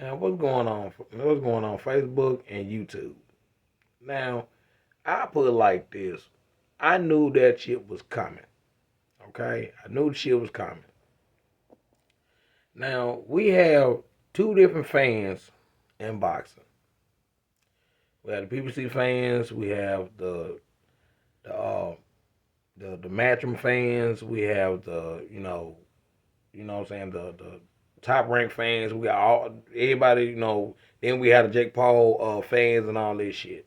And what's going on? What's going on Facebook and YouTube? Now, I put it like this. I knew that shit was coming. Okay? I knew the shit was coming. Now, we have two different fans in boxing. We have the PBC fans, we have the the Matchroom fans, we have the what I'm saying, the top ranked fans, we got all everybody, then we had the Jake Paul fans and all this shit.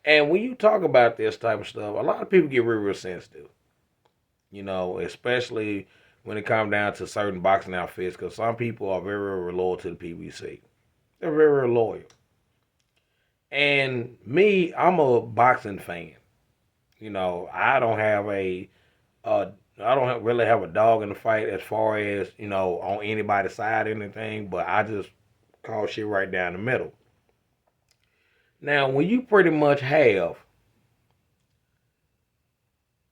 And when you talk about this type of stuff, a lot of people get real sensitive. Especially when it comes down to certain boxing outfits, because some people are very, very loyal to the PBC. They're very, very loyal. And me, I'm a boxing fan. I don't have uh, I don't really have a dog in the fight as far as on anybody's side or anything, but I just call shit right down the middle. Now, when you pretty much have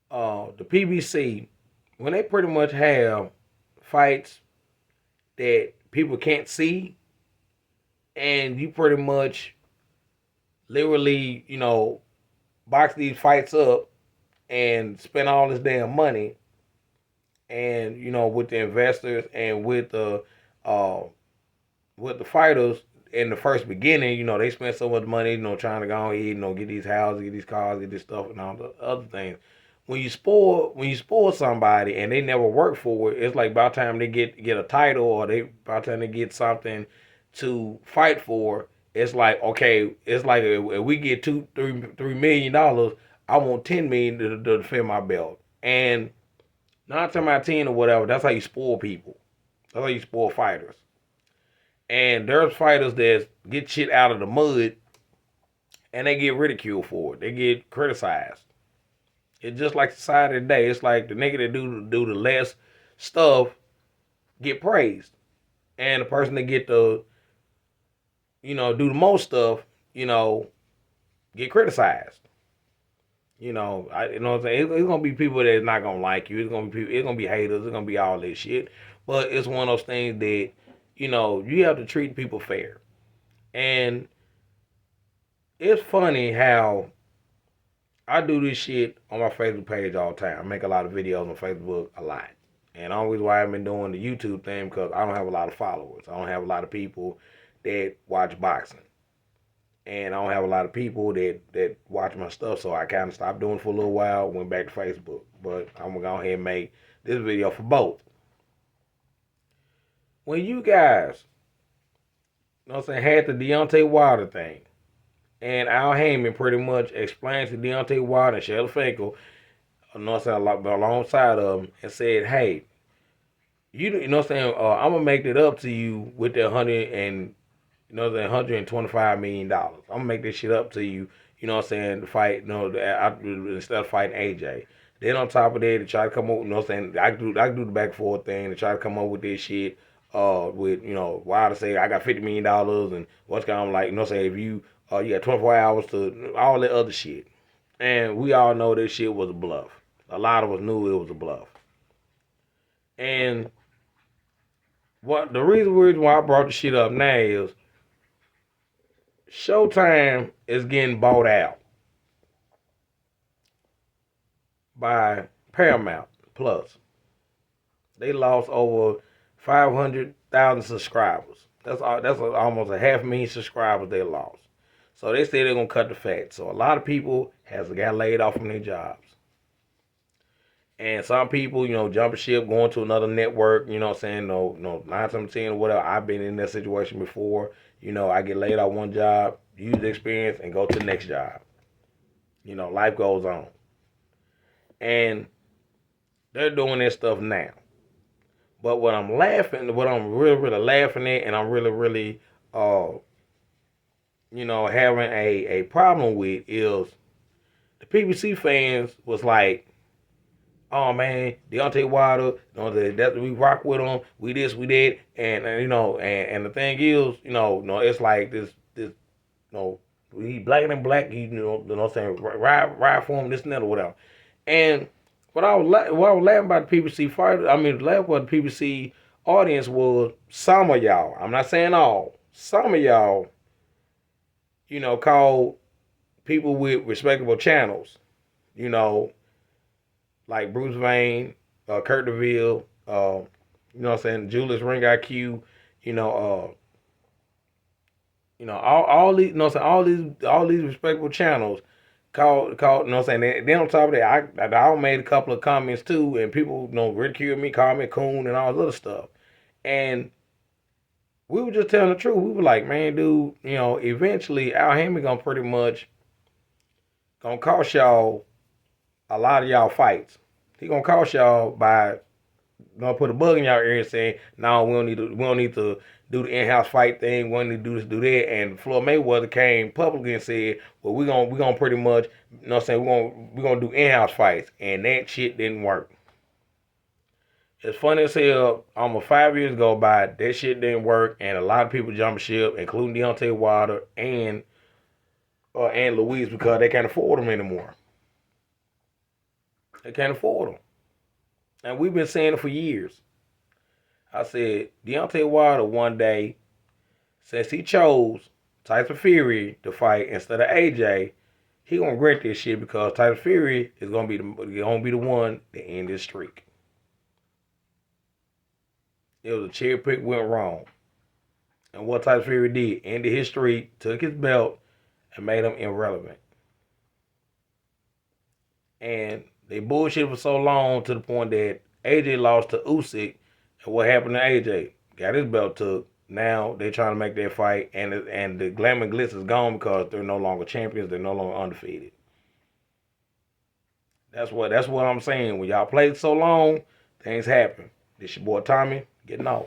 the PBC, when they pretty much have fights that people can't see, and you pretty much literally, box these fights up and spend all this damn money, and with the investors and uh with the fighters in the first beginning, they spent so much money, trying to go ahead, get these houses, get these cars, get this stuff, and all the other things. When you spoil somebody and they never work for it, it's like by the time they get a title, or by the time they get something to fight for, it's like, okay, it's like if we get $2-3 million, I want 10 million to defend my belt. And 9 times out of 10 or whatever, that's how you spoil people. That's how you spoil fighters. And there's fighters that get shit out of the mud and they get ridiculed for it. They get criticized. It's just like society today. It's like the nigga that do the less stuff get praised, and the person that get the do the most stuff, get criticized. What I'm saying. It's gonna be people that's not gonna like you. It's gonna be people. It's gonna be haters. It's gonna be all this shit. But it's one of those things that you have to treat people fair. And it's funny how I do this shit on my Facebook page all the time. I make a lot of videos on Facebook a lot. And always why I've been doing the YouTube thing, because I don't have a lot of followers. I don't have a lot of people that watch boxing. And I don't have a lot of people that watch my stuff, so I kind of stopped doing it for a little while, went back to Facebook. But I'm going to go ahead and make this video for both. When you guys, had the Deontay Wilder thing, and Al Heyman pretty much explained to Deontay Wilder and Shelley Finkel, alongside of him, and said, "Hey, I'm gonna make it up to you with the 125 million dollars. I'm gonna make this shit up to you. To fight. Instead of fighting AJ. Then on top of that, to try to come up. I do the back and forth thing to try to come up with this shit. With Wilder say I got $50 million, and what's going on, like if you got 24 hours to all that other shit. And we all know this shit was a bluff. A lot of us knew it was a bluff. And the reason why I brought the shit up now is Showtime is getting bought out by Paramount Plus. They lost over 500,000 subscribers. That's almost a 500,000 subscribers they lost. So they say they're gonna cut the fat. So a lot of people has got laid off from their jobs. And some people, jumping ship, going to another network, saying no, 9 times 10 or whatever. I've been in that situation before. I get laid off one job, use the experience, and go to the next job. Life goes on. And they're doing this stuff now. But what I'm really, really laughing at, and I'm really, really, having a problem with is the PBC fans was like, oh man, Deontay Wilder, that we rock with him, we this, we that, and the thing is, it's like this, he blacker than black, he, what I'm saying, ride for him, this and that or whatever. And what I was laughing about the PBC fighter, laughing about the PBC audience was some of y'all. I'm not saying all. Some of y'all, called people with respectable channels. You know, like Bruce Vane, Kurt DeVille, what I'm saying, Julius Ring IQ, you know, all these, all these respectable channels called, what I'm saying. Then on top of that, I made a couple of comments too, and people, ridicule me, call me a coon, and all this other stuff. And we were just telling the truth. We were like, man, dude, eventually Al Hammond gonna pretty much gonna cost y'all a lot of y'all fights. He gonna cost y'all by gonna put a bug in y'all ear saying, no, we don't need to do the in-house fight thing. We don't need to do this, do that. And Floyd Mayweather came publicly and said, well, we gonna pretty much, what I'm saying, we gonna do in-house fights, and that shit didn't work. It's funny as hell. Almost 5 years go by, that shit didn't work, and a lot of people jumped ship, including Deontay Wilder and Louise, because they can't afford them anymore. They can't afford them, and we've been saying it for years. I said Deontay Wilder one day, since he chose Tyson Fury to fight instead of AJ, he gonna regret this shit because Tyson Fury is gonna be the one to end this streak. It was a cherry pick went wrong. And what Tyson Fury did, ended his streak, took his belt, and made him irrelevant. And they bullshit for so long to the point that AJ lost to Usyk. And what happened to AJ? Got his belt took. Now they trying to make that fight, and the glamour and glitz is gone because they're no longer champions. They're no longer undefeated. That's what I'm saying. When y'all played so long, things happen. This your boy Tommy getting off.